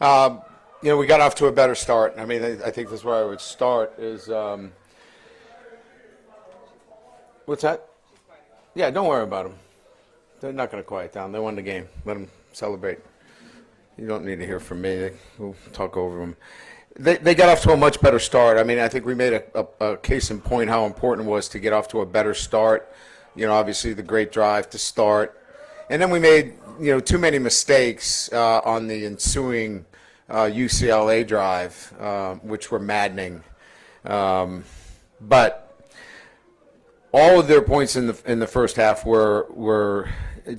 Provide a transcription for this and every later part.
We got off to a better start. I mean, I think that's where I would start is what's that? Yeah, don't worry about them. They're not going to quiet down. They won the game. Let them celebrate. You don't need to hear from me. We'll talk over them. They got off to a much better start. I mean, I think we made a case in point how important it was to get off to a better start. Obviously the great drive to start. And then we made, too many mistakes on the ensuing UCLA drive, which were maddening. But all of their points in the first half were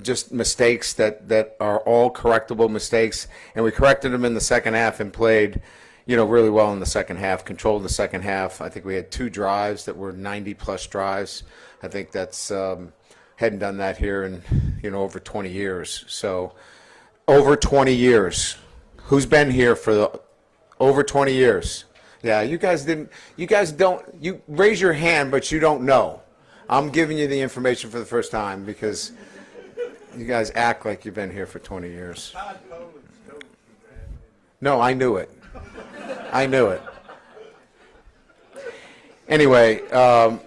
just mistakes that are all correctable mistakes, and we corrected them in the second half and played, really well in the second half, controlled the second half. I think we had 2 drives that were 90-plus drives. I think that's hadn't done that here in over 20 years. So over 20 years. Who's been here for over 20 years? Yeah, you guys don't, you raise your hand, but you don't know. I'm giving you the information for the first time because you guys act like you've been here for 20 years. No, I knew it. I knew it. Anyway,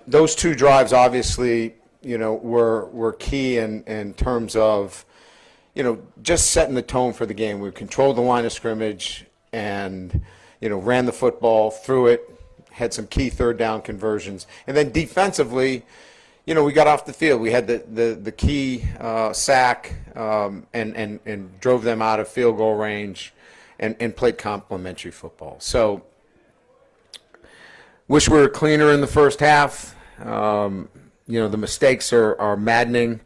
those 2 drives obviously, were key in terms of, just setting the tone for the game. We controlled the line of scrimmage and, ran the football, threw it, had some key third down conversions. And then defensively, we got off the field. We had the key sack and drove them out of field goal range and played complimentary football. So wish we were cleaner in the first half. The mistakes are maddening.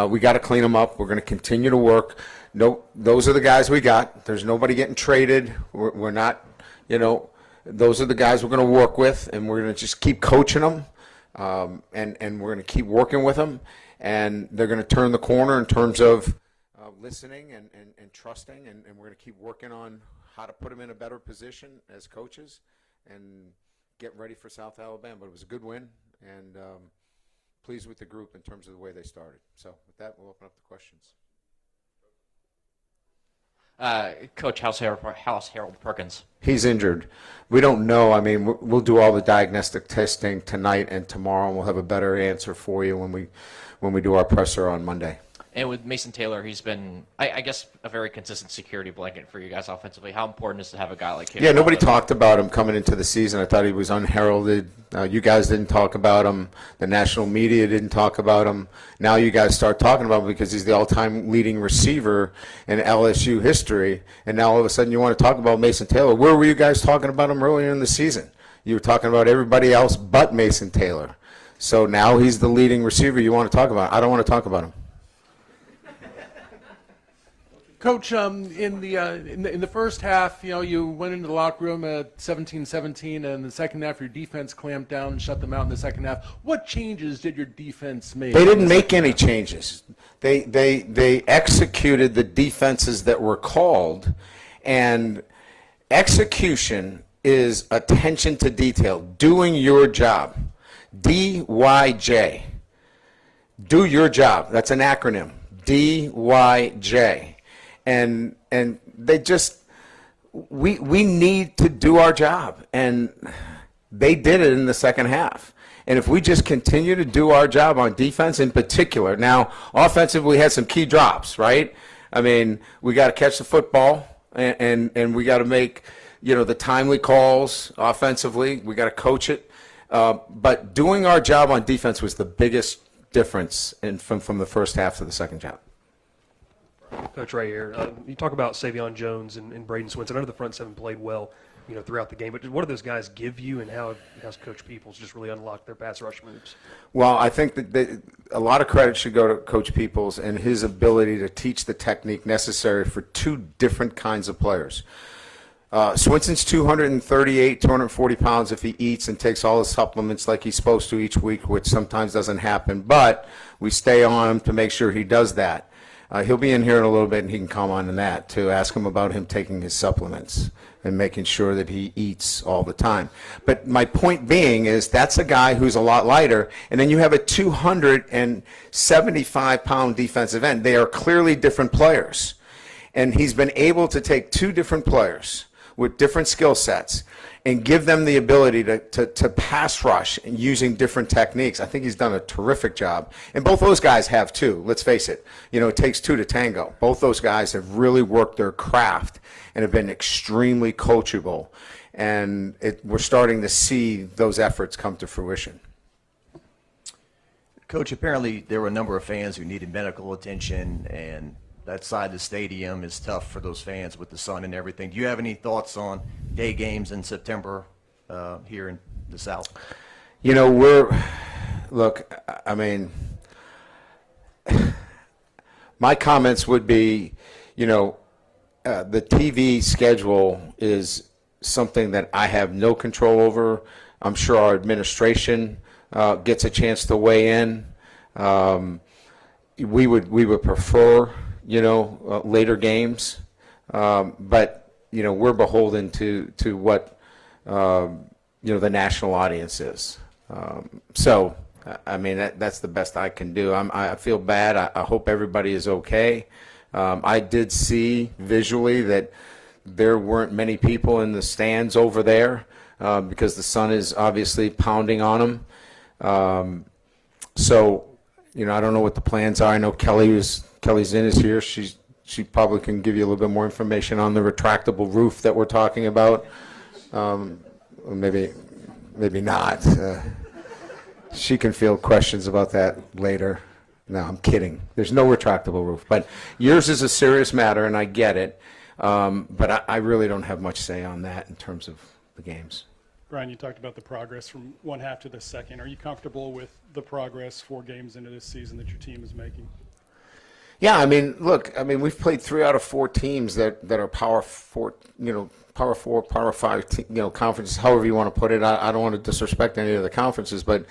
We got to clean them up. We're going to continue to work. No, those are the guys we got. There's nobody getting traded. We're not, those are the guys we're going to work with, and we're going to just keep coaching them, and we're going to keep working with them, and they're going to turn the corner in terms of listening and trusting, and we're going to keep working on how to put them in a better position as coaches and get ready for South Alabama. But it was a good win, and pleased with the group in terms of the way they started. So with that, we'll open up the questions. Coach, how's Harold Perkins? He's injured. We don't know. I mean, we'll do all the diagnostic testing tonight and tomorrow, and we'll have a better answer for you when we do our presser on Monday. And with Mason Taylor, he's been, I guess, a very consistent security blanket for you guys offensively. How important is it to have a guy like him? Yeah, nobody talked about him coming into the season. I thought he was unheralded. You guys didn't talk about him. The national media didn't talk about him. Now you guys start talking about him because he's the all-time leading receiver in LSU history. And now all of a sudden you want to talk about Mason Taylor. Where were you guys talking about him earlier in the season? You were talking about everybody else but Mason Taylor. So now he's the leading receiver you want to talk about. I don't want to talk about him. Coach, in the first half, you went into the locker room at 17-17, and in the second half, your defense clamped down and shut them out in the second half. What changes did your defense make? They didn't make any changes. They executed the defenses that were called, and execution is attention to detail, doing your job. DYJ. Do your job. That's an acronym. DYJ. And they just, we need to do our job, and they did it in the second half. And if we just continue to do our job on defense in particular, now offensively we had some key drops, right? I mean, we got to catch the football, and we got to make, the timely calls offensively. We got to coach it. But doing our job on defense was the biggest difference from the first half to the second half. Coach, right here. You talk about Savion Jones and Braden Swinson. I know the front seven played well, throughout the game. But what do those guys give you, and how has Coach Peoples just really unlocked their pass rush moves? Well, I think that a lot of credit should go to Coach Peoples and his ability to teach the technique necessary for 2 different kinds of players. Swinson's 238, 240 pounds if he eats and takes all his supplements like he's supposed to each week, which sometimes doesn't happen. But we stay on him to make sure he does that. He'll be in here in a little bit, and he can comment on that, to ask him about him taking his supplements and making sure that he eats all the time. But my point being is that's a guy who's a lot lighter, and then you have a 275-pound defensive end. They are clearly different players. And he's been able to take two different players with different skill sets and give them the ability to pass rush and using different techniques. I think he's done a terrific job. And both those guys have too, let's face it. It takes two to tango. Both those guys have really worked their craft and have been extremely coachable. And we're starting to see those efforts come to fruition. Coach, apparently there were a number of fans who needed medical attention, and that side of the stadium is tough for those fans with the sun and everything. Do you have any thoughts on day games in September here in the South? My comments would be, the TV schedule is something that I have no control over. I'm sure our administration gets a chance to weigh in. We would prefer, later games, but we're beholden to what the national audience is. That's the best I can do. I feel bad. I hope everybody is okay. I did see visually that there weren't many people in the stands over there because the sun is obviously pounding on them. I don't know what the plans are. I know Kelly's in is here. She probably can give you a little bit more information on the retractable roof that we're talking about. Maybe not. She can field questions about that later. No, I'm kidding. There's no retractable roof. But yours is a serious matter, and I get it. But I really don't have much say on that in terms of the games. Brian, you talked about the progress from one half to the second. Are you comfortable with the progress 4 games into this season that your team is making? Yeah, we've played 3 out of 4 teams that are Power 4, Power 4, Power 5, conferences, however you want to put it. I don't want to disrespect any of the conferences, but,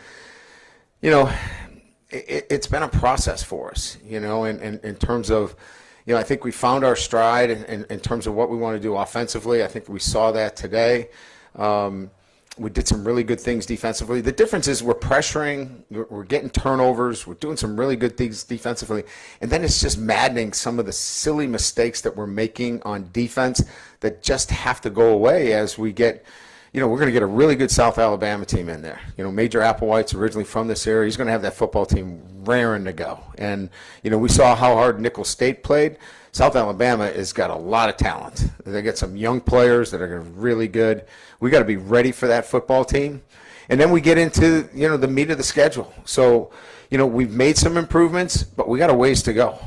it's been a process for us, in terms of, I think we found our stride in terms of what we want to do offensively. I think we saw that today. We did some really good things defensively. The difference is we're pressuring, we're getting turnovers, we're doing some really good things defensively, and then it's just maddening some of the silly mistakes that we're making on defense that just have to go away as we get, we're going to get a really good South Alabama team in there. Major Applewhite's originally from this area. He's going to have that football team raring to go. And, we saw how hard Nicholls State played. South Alabama has got a lot of talent. They got some young players that are really good. We got to be ready for that football team. And then we get into, the meat of the schedule. So, we've made some improvements, but we got a ways to go.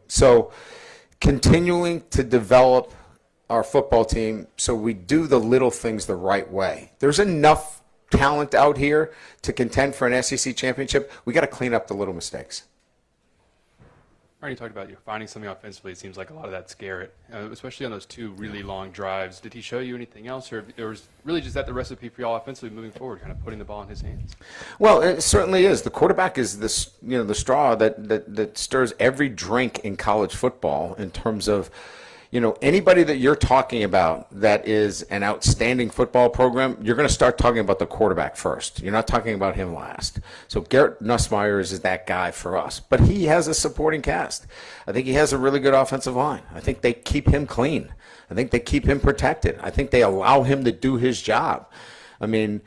So continuing to develop our football team so we do the little things the right way. There's enough talent out here to contend for an SEC championship. We got to clean up the little mistakes. You talked about finding something offensively. It seems like a lot of that's Garrett, especially on those 2 really long drives. Did he show you anything else, or was really just that the recipe for y'all offensively moving forward, kind of putting the ball in his hands? Well, it certainly is. The quarterback is this, the straw that stirs every drink in college football in terms of, anybody that you're talking about that is an outstanding football program, you're going to start talking about the quarterback first. You're not talking about him last. So Garrett Nussmeier is that guy for us. But he has a supporting cast. I think he has a really good offensive line. I think they keep him clean. I think they keep him protected. I think they allow him to do his job. He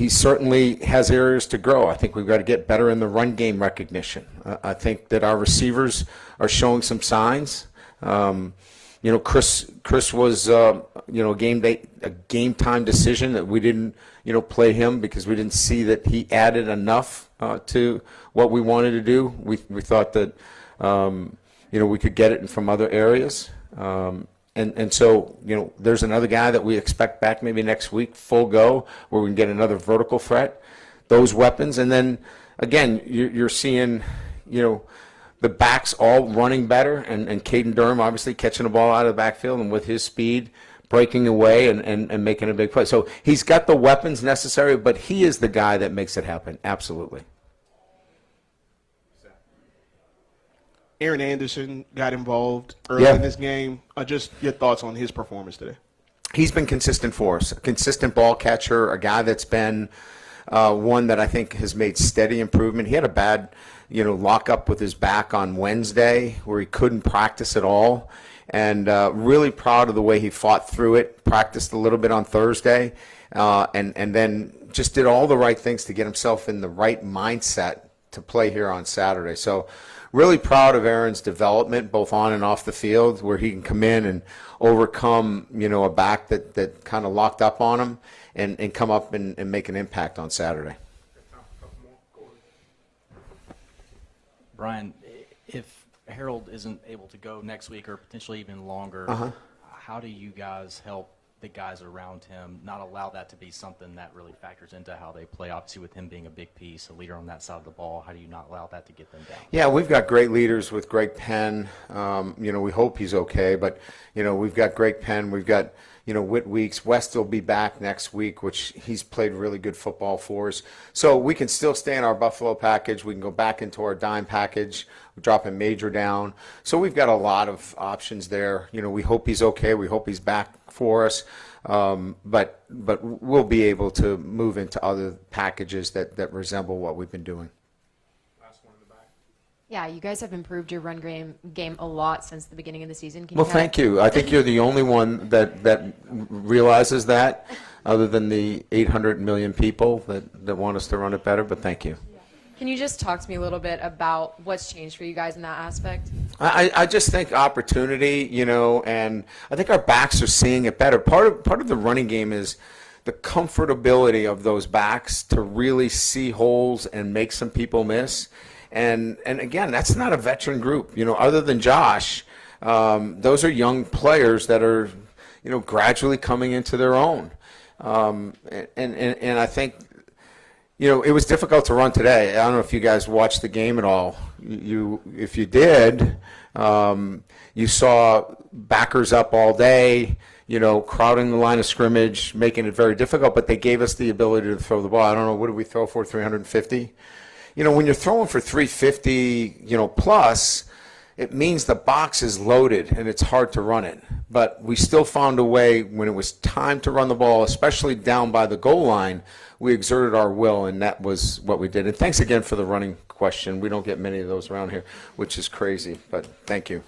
certainly has areas to grow. I think we've got to get better in the run game recognition. I think that our receivers are showing some signs. Chris was, a game time decision that we didn't, play him because we didn't see that he added enough to what we wanted to do. We thought that, we could get it from other areas. And so, there's another guy that we expect back maybe next week, full go, where we can get another vertical threat, those weapons. And then, again, you're seeing, the backs all running better, and Caden Durham obviously catching the ball out of the backfield and with his speed, breaking away and making a big play. So he's got the weapons necessary, but he is the guy that makes it happen, absolutely. Aaron Anderson got involved early in this game. Just your thoughts on his performance today. He's been consistent for us, a consistent ball catcher, a guy that's been one that I think has made steady improvement. He had a bad, lockup with his back on Wednesday where he couldn't practice at all. And really proud of the way he fought through it, practiced a little bit on Thursday, and then just did all the right things to get himself in the right mindset to play here on Saturday. So really proud of Aaron's development, both on and off the field, where he can come in and overcome, a back that kind of locked up on him and come up and make an impact on Saturday. Brian, if Harold isn't able to go next week or potentially even longer, how do you guys help the guys around him not allow that to be something that really factors into how they play? Obviously, with him being a big piece, a leader on that side of the ball, how do you not allow that to get them down? Yeah, we've got great leaders with Greg Penn. We hope he's okay, but, we've got Greg Penn. We've got, Whit Weeks. West will be back next week, which he's played really good football for us. So we can still stay in our Buffalo package. We can go back into our dime package. We're dropping Major down. So we've got a lot of options there. We hope he's okay. We hope he's back for us. But we'll be able to move into other packages that resemble what we've been doing. Yeah, you guys have improved your run game a lot since the beginning of the season. Can Well, you thank you. I think you're the only one that realizes that, other than the 800 million people that want us to run it better, but thank you. Can you just talk to me a little bit about what's changed for you guys in that aspect? I just think opportunity, and I think our backs are seeing it better. Part of the running game is the comfortability of those backs to really see holes and make some people miss. And again, that's not a veteran group, other than Josh. Those are young players that are, gradually coming into their own. And I think, it was difficult to run today. I don't know if you guys watched the game at all. If you did, you saw backers up all day, crowding the line of scrimmage, making it very difficult, but they gave us the ability to throw the ball. I don't know, what did we throw for, 350? When you're throwing for 350, plus, it means the box is loaded and it's hard to run it. But we still found a way when it was time to run the ball, especially down by the goal line, we exerted our will, and that was what we did. And thanks again for the running question. We don't get many of those around here, which is crazy, but thank you.